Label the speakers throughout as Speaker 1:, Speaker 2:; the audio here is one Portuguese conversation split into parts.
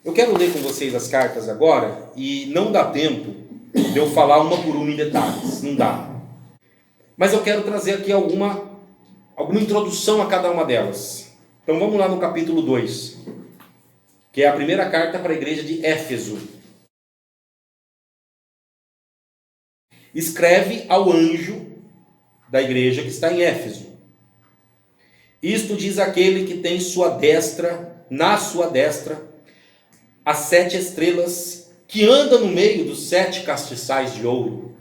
Speaker 1: Eu quero ler com vocês as cartas agora e não dá tempo de eu falar uma por uma em detalhes, não dá. Mas eu quero trazer aqui alguma introdução a cada uma delas. Então vamos lá no capítulo 2, que é a primeira carta para a igreja de Éfeso. Escreve ao anjo da igreja que está em Éfeso. Isto diz aquele que tem na sua destra, as 7 estrelas, que anda no meio dos 7 castiçais de ouro.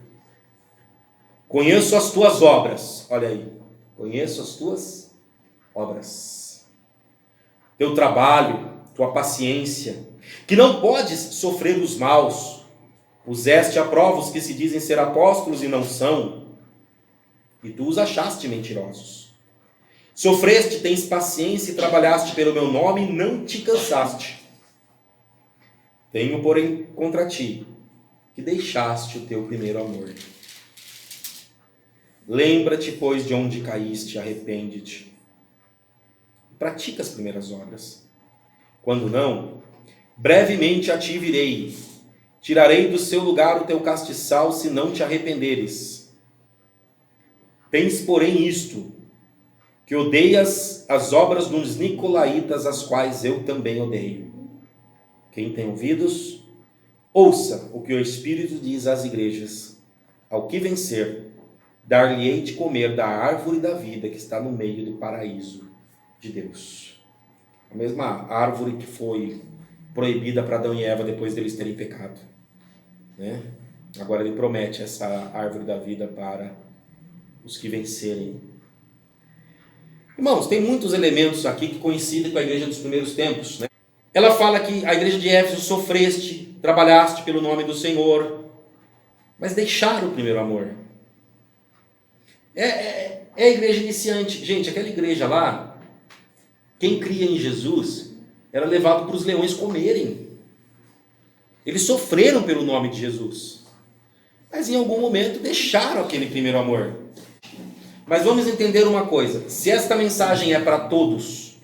Speaker 1: Conheço as tuas obras. Olha aí. Conheço as tuas obras. Teu trabalho, tua paciência, que não podes sofrer os maus. Puseste à prova os que se dizem ser apóstolos e não são, e tu os achaste mentirosos. Sofreste, tens paciência e trabalhaste pelo meu nome e não te cansaste. Tenho, porém, contra ti, que deixaste o teu primeiro amor. Lembra-te, pois, de onde caíste, arrepende-te. Pratica as primeiras obras. Quando não, brevemente a ti virei. Tirarei do seu lugar o teu castiçal, se não te arrependeres. Tens, porém, isto, que odeias as obras dos nicolaítas, as quais eu também odeio. Quem tem ouvidos, ouça o que o Espírito diz às igrejas. Ao que vencer, dar-lhe-ei de comer da árvore da vida que está no meio do paraíso de Deus. A mesma árvore que foi proibida para Adão e Eva depois deles terem pecado, né? Agora ele promete essa árvore da vida para os que vencerem. Irmãos, tem muitos elementos aqui que coincidem com a igreja dos primeiros tempos, né? Ela fala que a igreja de Éfeso sofreste, trabalhaste pelo nome do Senhor, mas deixaram o primeiro amor. É a igreja iniciante. Gente, aquela igreja lá, quem cria em Jesus era levado para os leões comerem. Eles sofreram pelo nome de Jesus, mas em algum momento deixaram aquele primeiro amor. Mas vamos entender uma coisa: se esta mensagem é para todos,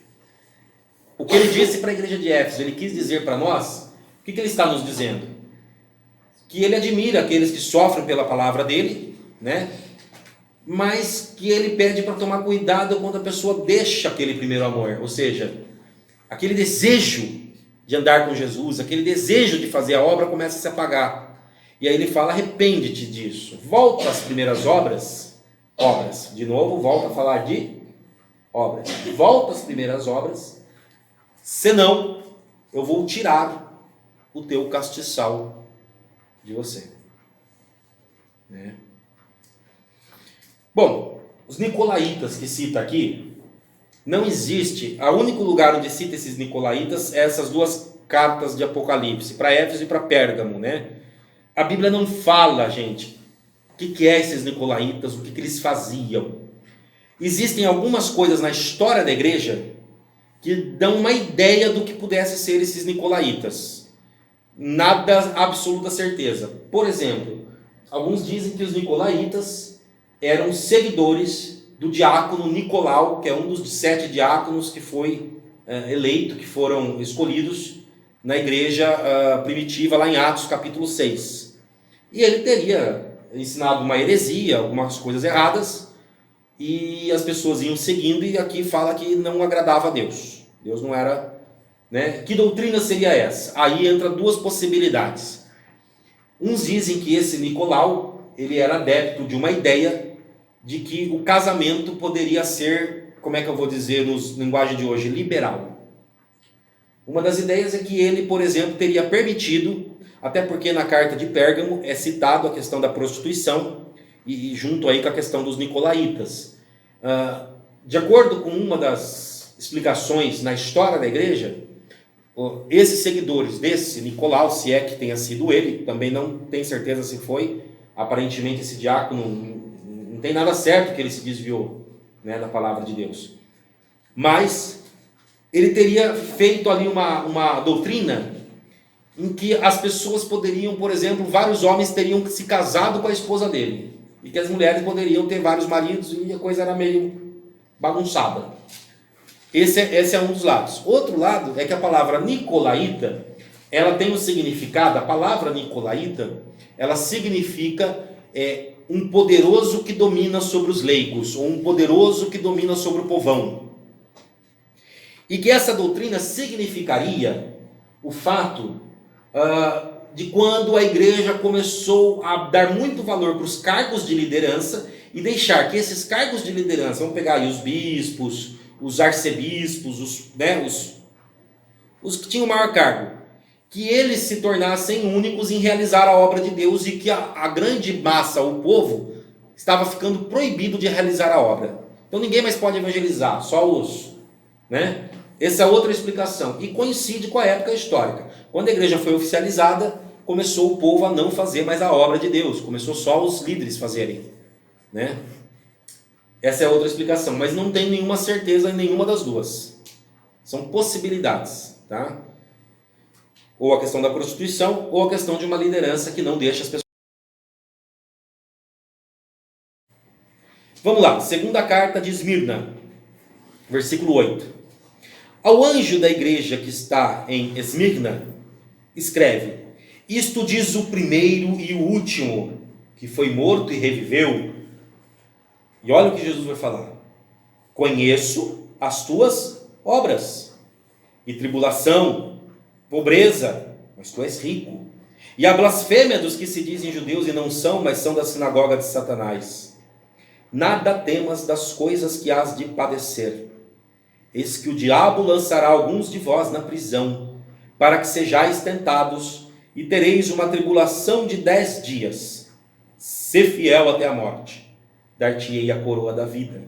Speaker 1: o que ele disse para a igreja de Éfeso, ele quis dizer para nós, o que ele está nos dizendo? Que ele admira aqueles que sofrem pela palavra dele, né? Mas que ele pede para tomar cuidado quando a pessoa deixa aquele primeiro amor, ou seja, aquele desejo de andar com Jesus, aquele desejo de fazer a obra começa a se apagar. E aí ele fala: arrepende-te disso, volta às primeiras obras, de novo, volta a falar de obras, volta às primeiras obras, senão eu vou tirar o teu castiçal de você, né? Bom, os nicolaítas que cita aqui, não existe, o único lugar onde cita esses nicolaítas é essas duas cartas de Apocalipse, para Éfeso e para Pérgamo, né? A Bíblia não fala, gente, o que é esses nicolaítas, o que eles faziam. Existem algumas coisas na história da igreja que dão uma ideia do que pudesse ser esses nicolaítas. Nada absoluta certeza. Por exemplo, alguns dizem que os nicolaítas eram seguidores do diácono Nicolau, que é um dos 7 diáconos que foi eleito, que foram escolhidos na igreja primitiva, lá em Atos capítulo 6. E ele teria ensinado uma heresia, algumas coisas erradas, e as pessoas iam seguindo, e aqui fala que não agradava a Deus. Deus não era, né? Que doutrina seria essa? Aí entra duas possibilidades. Uns dizem que esse Nicolau, ele era adepto de uma ideia de que o casamento poderia ser, como é que eu vou dizer na linguagem de hoje, liberal. Uma das ideias é que ele, por exemplo, teria permitido, até porque na carta de Pérgamo é citado a questão da prostituição, e junto aí com a questão dos nicolaítas. De acordo com uma das explicações na história da igreja, esses seguidores desse Nicolau, se é que tenha sido ele, também não tem certeza se foi, aparentemente esse diácono não tem nada certo que ele se desviou, né, da palavra de Deus, mas ele teria feito ali uma doutrina em que as pessoas poderiam, por exemplo, vários homens teriam se casado com a esposa dele, e que as mulheres poderiam ter vários maridos, e a coisa era meio bagunçada. Esse é um dos lados. Outro lado é que a palavra nicolaíta ela tem um significado, a palavra nicolaíta, ela significa um poderoso que domina sobre os leigos, ou um poderoso que domina sobre o povão. E que essa doutrina significaria o fato de quando a igreja começou a dar muito valor para os cargos de liderança e deixar que esses cargos de liderança, vamos pegar aí os bispos, os arcebispos, os que tinham maior cargo, que eles se tornassem únicos em realizar a obra de Deus, e que a grande massa, o povo, estava ficando proibido de realizar a obra. Então ninguém mais pode evangelizar, só os, né? Essa é outra explicação, e coincide com a época histórica. Quando a igreja foi oficializada, começou o povo a não fazer mais a obra de Deus, começou só os líderes fazerem, né? Essa é outra explicação, mas não tem nenhuma certeza em nenhuma das duas. São possibilidades, tá? Ou a questão da prostituição, ou a questão de uma liderança que não deixa as pessoas. Vamos lá, segunda carta de Esmirna, versículo 8. Ao anjo da igreja que está em Esmirna, escreve: isto diz o primeiro e o último, que foi morto e reviveu. E olha o que Jesus vai falar: conheço as tuas obras, e tribulação, pobreza, mas tu és rico, e a blasfêmia dos que se dizem judeus e não são, mas são da sinagoga de Satanás. Nada temas das coisas que hás de padecer. Eis que o diabo lançará alguns de vós na prisão, para que sejais tentados, e tereis uma tribulação de 10 dias. Sê fiel até a morte, dar-te-ei a coroa da vida.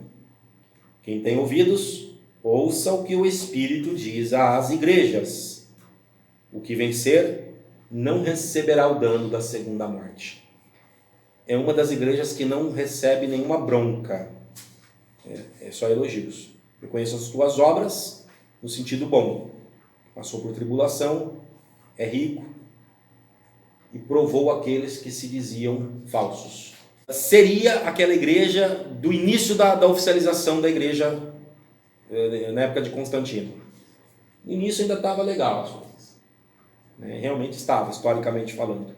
Speaker 1: Quem tem ouvidos, ouça o que o Espírito diz às igrejas. O que vencer não receberá o dano da segunda morte. É uma das igrejas que não recebe nenhuma bronca, é só elogios. Eu conheço as tuas obras no sentido bom. Passou por tribulação, é rico e provou aqueles que se diziam falsos. Seria aquela igreja do início da oficialização da igreja na época de Constantino. No início ainda estava legal as coisas, né? Realmente estava, historicamente falando.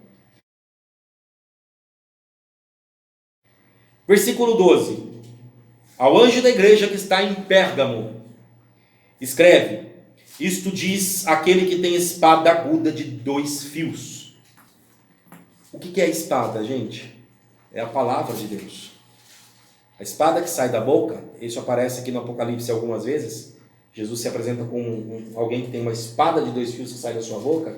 Speaker 1: Versículo 12. Ao anjo da igreja que está em Pérgamo, escreve: isto diz aquele que tem espada aguda de 2 fios. O que é a espada, gente? É a palavra de Deus. A espada que sai da boca, isso aparece aqui no Apocalipse algumas vezes. Jesus se apresenta com alguém que tem uma espada de 2 fios que sai da sua boca.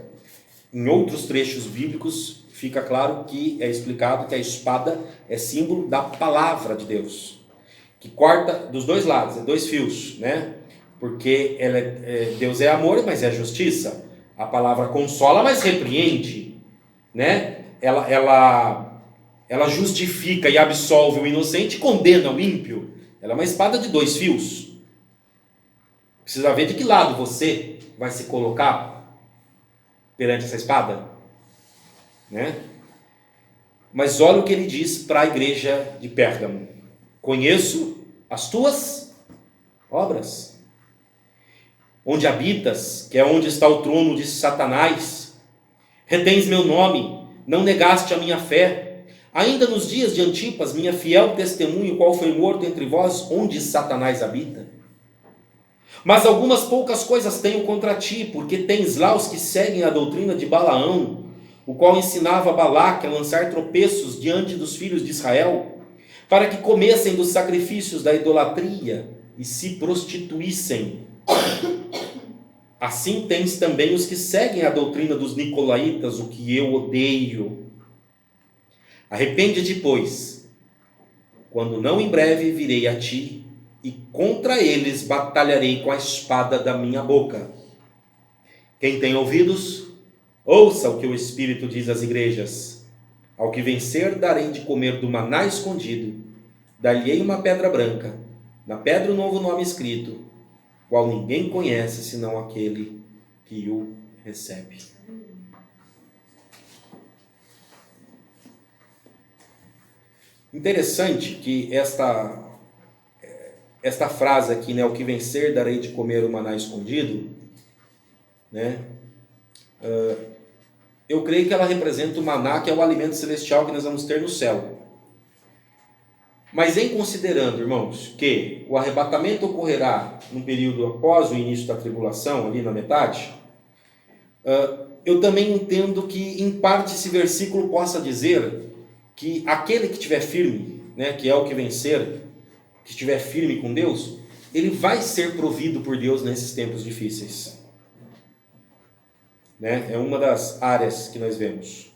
Speaker 1: Em outros trechos bíblicos fica claro que é explicado que a espada é símbolo da palavra de Deus, que corta dos dois lados, 2 fios, né? Porque Deus é amor, mas é justiça. A palavra consola, mas repreende, né? Ela justifica e absolve o inocente e condena o ímpio. Ela é uma espada de 2 fios. Precisa ver de que lado você vai se colocar perante essa espada, né? Mas olha o que ele diz para a igreja de Pérgamo: conheço as tuas obras, onde habitas, que é onde está o trono de Satanás, retens meu nome, não negaste a minha fé, ainda nos dias de Antipas, minha fiel testemunho, qual foi morto entre vós, onde Satanás habita. Mas algumas poucas coisas tenho contra ti, porque tens lá os que seguem a doutrina de Balaão, o qual ensinava Balaque a lançar tropeços diante dos filhos de Israel, para que comessem dos sacrifícios da idolatria e se prostituíssem. Assim tens também os que seguem a doutrina dos nicolaítas, o que eu odeio. Arrepende-te, pois, quando não em breve virei a ti, e contra eles batalharei com a espada da minha boca. Quem tem ouvidos, ouça o que o Espírito diz às igrejas. Ao que vencer, darei de comer do maná escondido, dar-lhe-ei uma pedra branca, na pedra um novo nome escrito, qual ninguém conhece senão aquele que o recebe. Interessante que esta frase aqui, né, o que vencer darei de comer o maná escondido, né, eu creio que ela representa o maná, que é o alimento celestial que nós vamos ter no céu. Mas em considerando, irmãos, que o arrebatamento ocorrerá num período após o início da tribulação, ali na metade, eu também entendo que, em parte, esse versículo possa dizer que aquele que estiver firme, né, que é o que vencer, que estiver firme com Deus, ele vai ser provido por Deus nesses tempos difíceis. Né? É uma das áreas que nós vemos.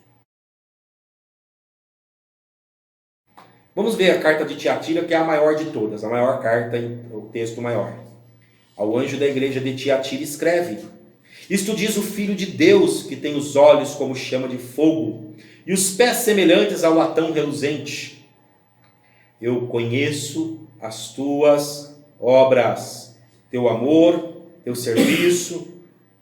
Speaker 1: Vamos ver a carta de Tiatira, que é a maior de todas, a maior carta, o texto maior. Ao anjo da igreja de Tiatira escreve: isto diz o Filho de Deus, que tem os olhos como chama de fogo, e os pés semelhantes ao latão reluzente. Eu conheço as tuas obras, teu amor, teu serviço,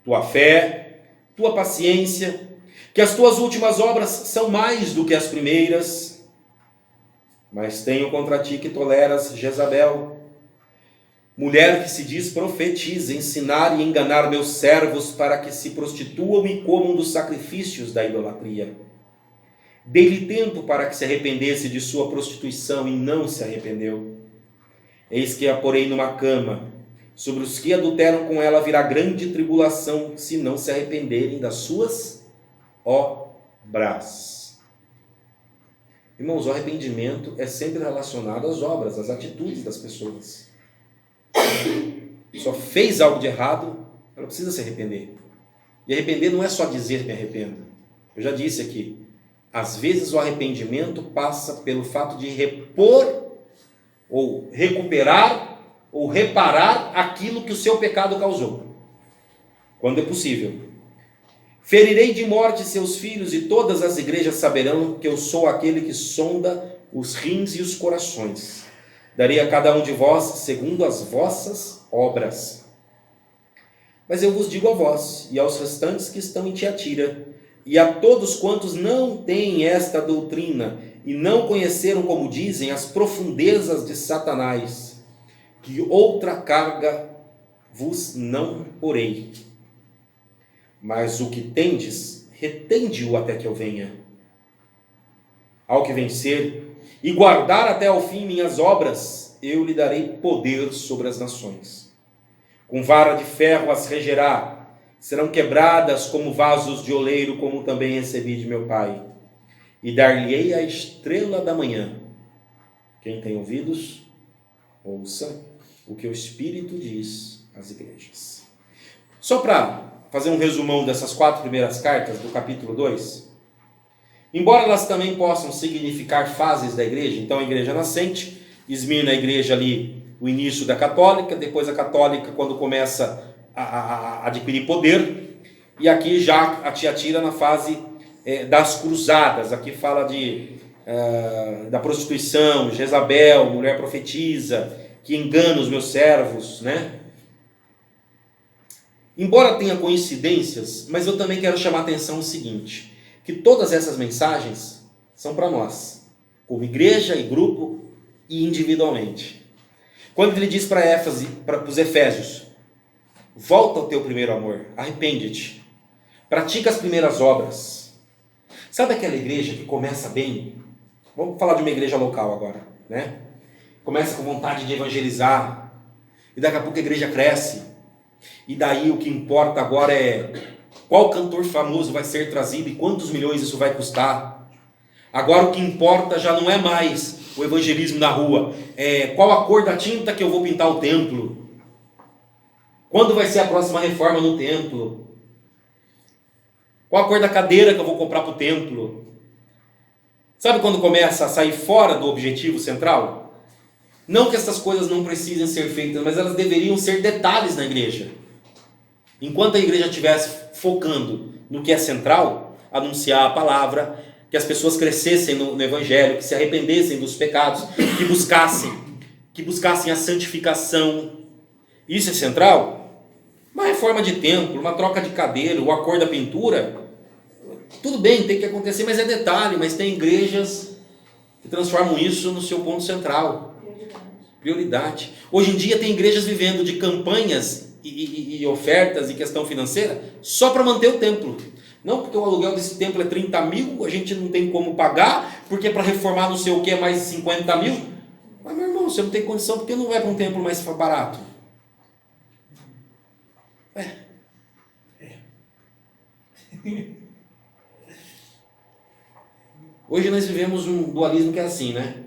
Speaker 1: tua fé, tua paciência, que as tuas últimas obras são mais do que as primeiras. Mas tenho contra ti que toleras Jezabel, mulher que se diz profetiza, ensinar e enganar meus servos para que se prostituam e comam dos sacrifícios da idolatria. Dei-lhe tempo para que se arrependesse de sua prostituição e não se arrependeu. Eis que a porei numa cama, sobre os que adulteram com ela virá grande tribulação, se não se arrependerem das suas obras. Irmãos, o arrependimento é sempre relacionado às obras, às atitudes das pessoas. Só fez algo de errado, ela precisa se arrepender. E arrepender não é só dizer me arrependo. Eu já disse aqui, às vezes o arrependimento passa pelo fato de repor, ou recuperar, ou reparar aquilo que o seu pecado causou, quando é possível. Ferirei de morte seus filhos, e todas as igrejas saberão que eu sou aquele que sonda os rins e os corações. Darei a cada um de vós segundo as vossas obras. Mas eu vos digo a vós, e aos restantes que estão em Tiatira, e a todos quantos não têm esta doutrina, e não conheceram, como dizem, as profundezas de Satanás, que outra carga vos não porei. Mas o que tendes, retende-o até que eu venha. Ao que vencer e guardar até ao fim minhas obras, eu lhe darei poder sobre as nações. Com vara de ferro as regerá, serão quebradas como vasos de oleiro, como também recebi de meu Pai. E dar-lhe-ei a estrela da manhã. Quem tem ouvidos, ouça o que o Espírito diz às igrejas. Só para fazer um resumão dessas 4 primeiras cartas do capítulo 2, embora elas também possam significar fases da igreja, então a igreja nascente, Esmirna a igreja ali, o início da católica, depois a católica quando começa a adquirir poder, e aqui já a Tiatira na fase das cruzadas, aqui fala da prostituição, Jezabel, mulher profetiza, que engana os meus servos, né? Embora tenha coincidências, mas eu também quero chamar a atenção o seguinte, que todas essas mensagens são para nós, como igreja e grupo e individualmente. Quando ele diz para os Efésios, volta ao teu primeiro amor, arrepende-te, pratica as primeiras obras. Sabe aquela igreja que começa bem? Vamos falar de uma igreja local agora, né? Começa com vontade de evangelizar, e daqui a pouco a igreja cresce, e daí o que importa agora é qual cantor famoso vai ser trazido e quantos milhões isso vai custar. Agora o que importa já não é mais o evangelismo na rua, é qual a cor da tinta que eu vou pintar o templo, quando vai ser a próxima reforma no templo, qual a cor da cadeira que eu vou comprar para o templo. Sabe quando começa a sair fora do objetivo central? Não que essas coisas não precisem ser feitas, mas elas deveriam ser detalhes na igreja. Enquanto a igreja estivesse focando no que é central, anunciar a palavra, que as pessoas crescessem no evangelho, que se arrependessem dos pecados, que buscassem a santificação. Isso é central? Uma reforma de templo, uma troca de cadeira, ou a cor da pintura, tudo bem, tem que acontecer, mas é detalhe. Mas tem igrejas que transformam isso no seu ponto central. Prioridade. Hoje em dia tem igrejas vivendo de campanhas e ofertas e questão financeira só para manter o templo. Não, porque o aluguel desse templo é 30 mil, a gente não tem como pagar, porque para reformar não sei o que é mais 50 mil. Mas, meu irmão, você não tem condição, porque não vai para um templo mais barato? Hoje nós vivemos um dualismo que é assim, né?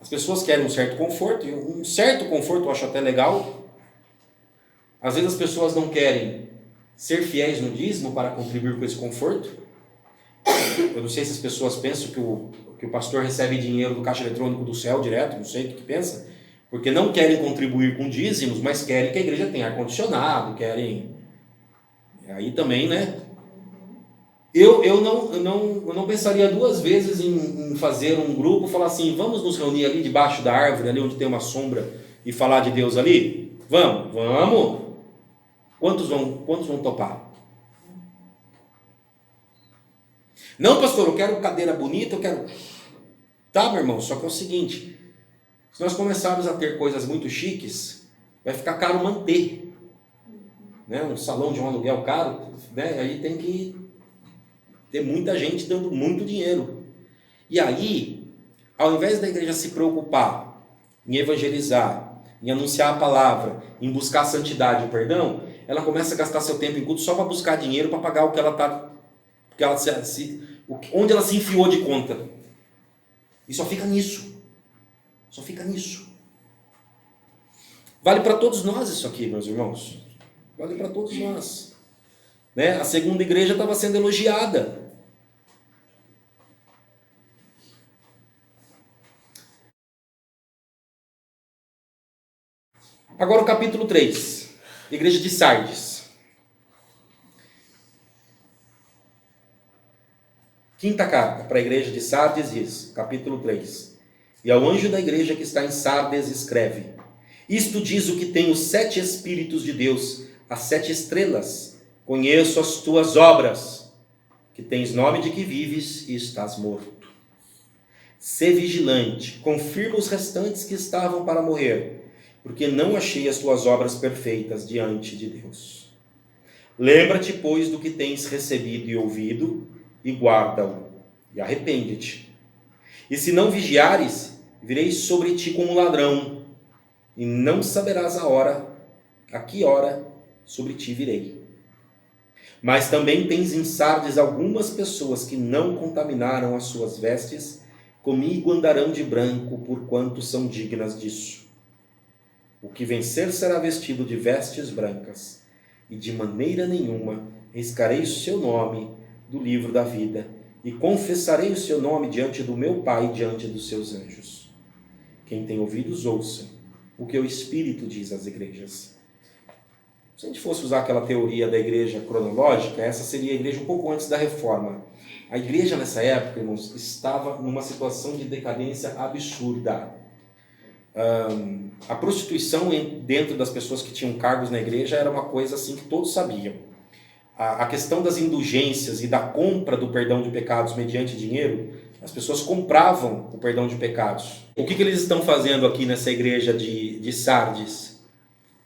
Speaker 1: As pessoas querem um certo conforto, e um certo conforto eu acho até legal. Às vezes as pessoas não querem ser fiéis no dízimo para contribuir com esse conforto. Eu não sei se as pessoas pensam que o pastor recebe dinheiro do caixa eletrônico do céu direto, não sei o que pensa, porque não querem contribuir com dízimos, mas querem que a igreja tenha ar-condicionado, querem... Aí também, né? Eu não pensaria duas vezes em fazer um grupo, falar assim, vamos nos reunir ali debaixo da árvore, ali onde tem uma sombra, e falar de Deus ali? Vamos! Quantos vão topar? Não, pastor, eu quero cadeira bonita, eu quero... Tá, meu irmão, só que é o seguinte, se nós começarmos a ter coisas muito chiques, vai ficar caro manter. Né? Um salão de um aluguel caro, né? Aí tem que ter muita gente dando muito dinheiro. E aí, ao invés da igreja se preocupar em evangelizar, em anunciar a palavra, em buscar a santidade e o perdão, ela começa a gastar seu tempo em culto só para buscar dinheiro, para pagar o que ela está... onde ela se enfiou de conta. E só fica nisso. Só fica nisso. Vale para todos nós isso aqui, meus irmãos. Vale para todos nós. Né? A segunda igreja estava sendo elogiada. Agora o capítulo 3. Igreja de Sardes. Quinta carta para a igreja de Sardes diz, capítulo 3. E ao anjo da igreja que está em Sardes escreve: Isto diz o que tem os 7 Espíritos de Deus, as 7 estrelas. Conheço as tuas obras, que tens nome de que vives e estás morto. Sê vigilante, confirma os restantes que estavam para morrer, porque não achei as tuas obras perfeitas diante de Deus. Lembra-te, pois, do que tens recebido e ouvido, e guarda-o, e arrepende-te. E se não vigiares, virei sobre ti como ladrão, e não saberás a que hora sobre ti virei. Mas também tens em Sardes algumas pessoas que não contaminaram as suas vestes, comigo andarão de branco, porquanto são dignas disso. O que vencer será vestido de vestes brancas, e de maneira nenhuma riscarei o seu nome do livro da vida, e confessarei o seu nome diante do meu Pai e diante dos seus anjos. Quem tem ouvidos, ouça o que o Espírito diz às igrejas. Se a gente fosse usar aquela teoria da igreja cronológica, essa seria a igreja um pouco antes da reforma. A igreja nessa época, irmãos, estava numa situação de decadência absurda. A prostituição dentro das pessoas que tinham cargos na igreja era uma coisa assim que todos sabiam. A questão das indulgências e da compra do perdão de pecados mediante dinheiro, as pessoas compravam o perdão de pecados. O que eles estão fazendo aqui nessa igreja de Sardes?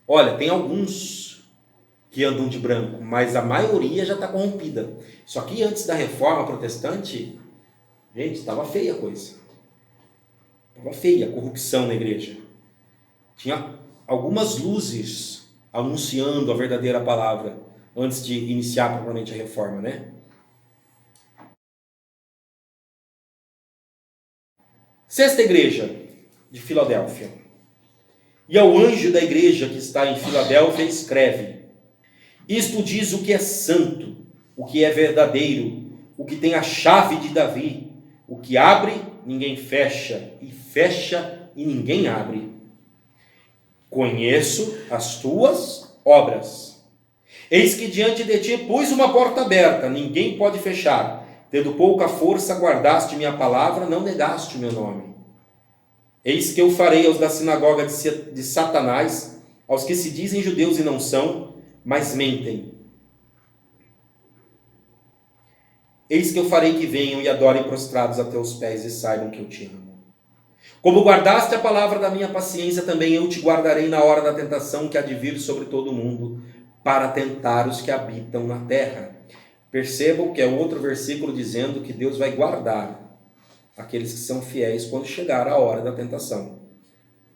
Speaker 1: Olha, tem alguns que andam de branco, mas a maioria já está corrompida. Só que antes da reforma protestante, gente, estava feia a coisa. Estava feia a corrupção na igreja. Tinha algumas luzes anunciando a verdadeira palavra antes de iniciar propriamente a reforma, né? Sexta igreja de Filadélfia. E ao anjo da igreja que está em Filadélfia escreve: Isto diz o que é santo, o que é verdadeiro, o que tem a chave de Davi, o que abre, ninguém fecha, e fecha, e ninguém abre. Conheço as tuas obras. Eis que diante de ti pus uma porta aberta, ninguém pode fechar. Tendo pouca força, guardaste minha palavra, não negaste o meu nome. Eis que eu farei aos da sinagoga de Satanás, aos que se dizem judeus e não são, mas mentem. Eis que eu farei que venham e adorem prostrados a teus pés e saibam que eu te amo. Como guardaste a palavra da minha paciência, também eu te guardarei na hora da tentação que há de vir sobre todo o mundo, para tentar os que habitam na terra. Percebam que é outro versículo dizendo que Deus vai guardar aqueles que são fiéis quando chegar a hora da tentação.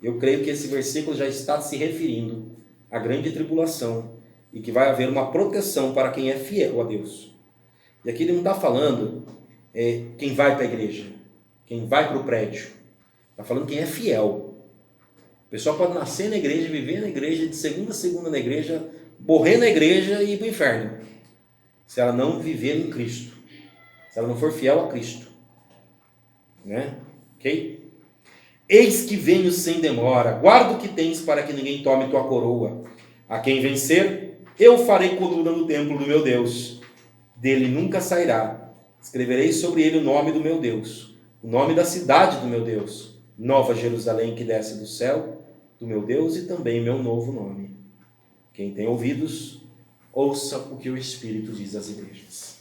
Speaker 1: Eu creio que esse versículo já está se referindo à grande tribulação e que vai haver uma proteção para quem é fiel a Deus. E aqui ele não está falando quem vai para a igreja, quem vai para o prédio. Está falando quem é fiel. O pessoal pode nascer na igreja, viver na igreja, de segunda a segunda na igreja, morrer na igreja e ir para o inferno, se ela não viver em Cristo, se ela não for fiel a Cristo, né? Ok? Eis que venho sem demora, guarda o que tens para que ninguém tome tua coroa. A quem vencer, eu farei coluna no templo do meu Deus, dele nunca sairá. Escreverei sobre ele o nome do meu Deus, o nome da cidade do meu Deus, Nova Jerusalém que desce do céu, do meu Deus, e também meu novo nome. Quem tem ouvidos, ouça o que o Espírito diz às igrejas.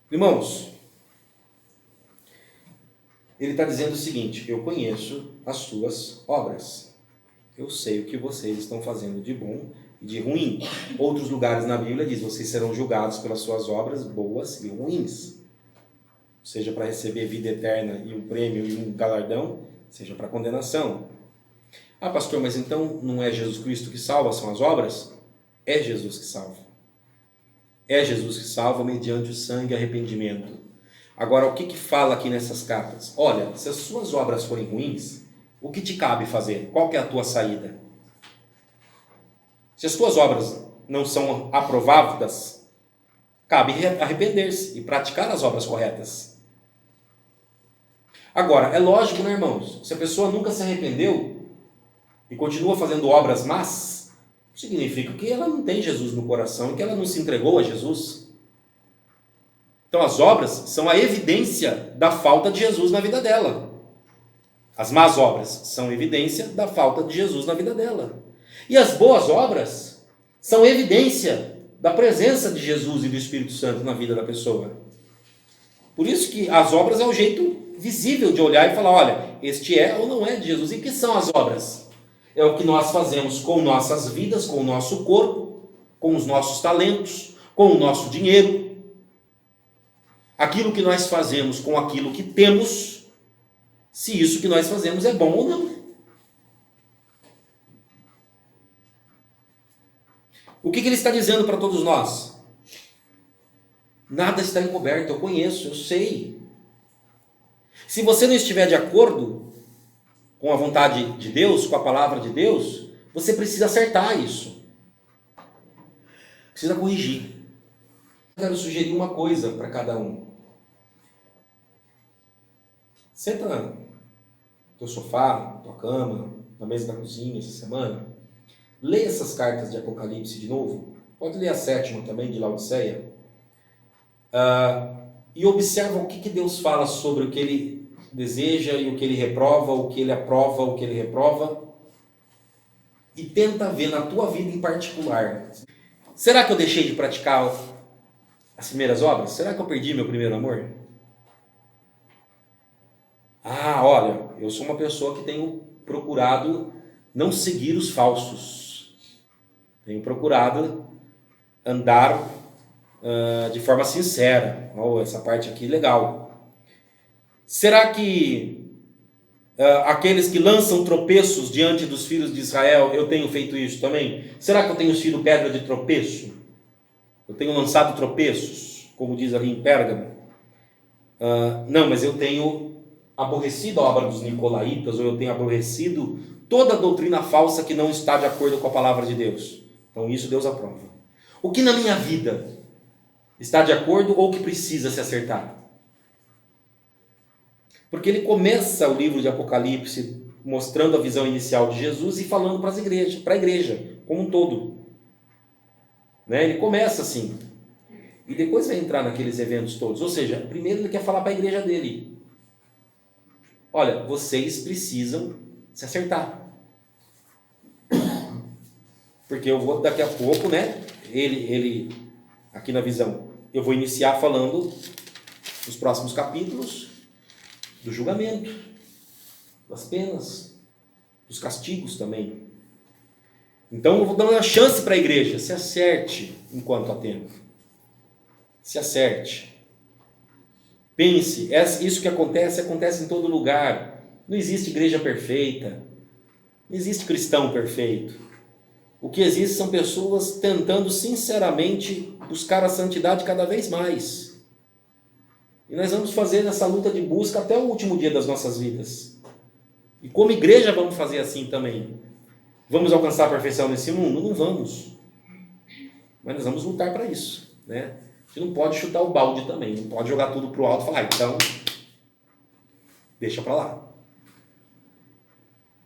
Speaker 1: Irmãos, ele está dizendo o seguinte: eu conheço as suas obras. Eu sei o que vocês estão fazendo de bom e de ruim. Outros lugares na Bíblia diz: vocês serão julgados pelas suas obras boas e ruins. Seja para receber vida eterna e um prêmio e um galardão, seja para condenação. Ah, pastor, mas então não é Jesus Cristo que salva, são as obras? É Jesus que salva. É Jesus que salva mediante o sangue e arrependimento. Agora, o que fala aqui nessas cartas? Olha, se as suas obras forem ruins, o que te cabe fazer? Qual que é a tua saída? Se as tuas obras não são aprovadas, cabe arrepender-se e praticar as obras corretas. Agora, é lógico, né, irmãos? Se a pessoa nunca se arrependeu e continua fazendo obras más, significa que ela não tem Jesus no coração e que ela não se entregou a Jesus. Então as obras são a evidência da falta de Jesus na vida dela. As más obras são evidência da falta de Jesus na vida dela. E as boas obras são evidência da presença de Jesus e do Espírito Santo na vida da pessoa. Por isso que as obras é o jeito visível de olhar e falar: olha, este é ou não é de Jesus. E o que são as obras? É o que nós fazemos com nossas vidas, com o nosso corpo, com os nossos talentos, com o nosso dinheiro. Aquilo que nós fazemos com aquilo que temos, se isso que nós fazemos é bom ou não. O que ele está dizendo para todos nós? Nada está encoberto, eu conheço, eu sei. Se você não estiver de acordo com a vontade de Deus, com a palavra de Deus, você precisa acertar isso. Precisa corrigir. Eu quero sugerir uma coisa para cada um. Senta no teu sofá, na tua cama, na mesa da cozinha essa semana. Lê essas cartas de Apocalipse de novo. Pode ler a 7ª também, de Laodiceia. E observa o que Deus fala sobre o que Ele deseja e o que Ele reprova, o que Ele aprova, o que Ele reprova. E tenta ver na tua vida em particular. Será que eu deixei de praticar as primeiras obras? Será que eu perdi meu primeiro amor? Ah, olha, eu sou uma pessoa que tenho procurado não seguir os falsos. Tenho procurado andar de forma sincera. Oh, essa parte aqui legal. Será que aqueles que lançam tropeços diante dos filhos de Israel, eu tenho feito isso também? Será que eu tenho sido pedra de tropeço? Eu tenho lançado tropeços, como diz ali em Pérgamo? Não, mas eu tenho aborrecido a obra dos nicolaítas, ou eu tenho aborrecido toda a doutrina falsa que não está de acordo com a palavra de Deus. Então isso Deus aprova. O que na minha vida está de acordo ou que precisa se acertar? Porque ele começa o livro de Apocalipse mostrando a visão inicial de Jesus e falando para a igreja como um todo. Né? Ele começa assim. E depois vai entrar naqueles eventos todos. Ou seja, primeiro ele quer falar para a igreja dele. Olha, vocês precisam se acertar. Porque eu vou daqui a pouco, né? Ele aqui na visão, eu vou iniciar falando nos próximos capítulos do julgamento, das penas, dos castigos também. Então eu vou dar uma chance para a igreja. Se acerte enquanto há tempo. Se acerte. Pense, isso que acontece em todo lugar. Não existe igreja perfeita. Não existe cristão perfeito. O que existe são pessoas tentando sinceramente buscar a santidade cada vez mais. E nós vamos fazer nessa luta de busca até o último dia das nossas vidas. E como igreja vamos fazer assim também. Vamos alcançar a perfeição nesse mundo? Não vamos. Mas nós vamos lutar para isso, né? A gente não pode chutar o balde também. Não pode jogar tudo para o alto e falar, então, deixa para lá.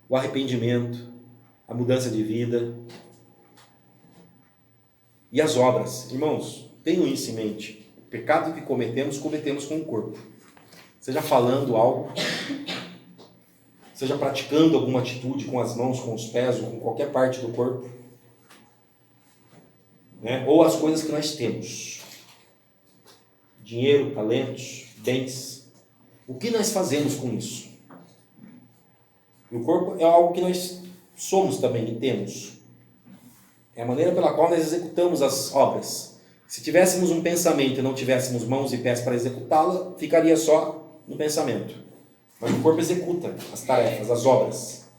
Speaker 1: O arrependimento, a mudança de vida e as obras. Irmãos, tenham isso em mente. O pecado que cometemos com o corpo. Seja falando algo, seja praticando alguma atitude com as mãos, com os pés ou com qualquer parte do corpo, né? Ou as coisas que nós temos. Dinheiro, talentos, bens. O que nós fazemos com isso? E o corpo é algo que nós somos também e temos. É a maneira pela qual nós executamos as obras. Se tivéssemos um pensamento e não tivéssemos mãos e pés para executá-la, ficaria só no pensamento. Mas o corpo executa as tarefas, as obras.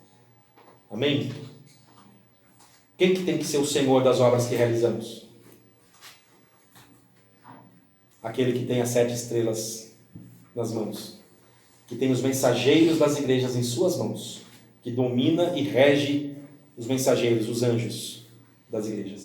Speaker 1: Amém? Quem que tem que ser o Senhor das obras que realizamos? Aquele que tem as 7 estrelas nas mãos. Que tem os mensageiros das igrejas em suas mãos. Que domina e rege os mensageiros, os anjos das igrejas.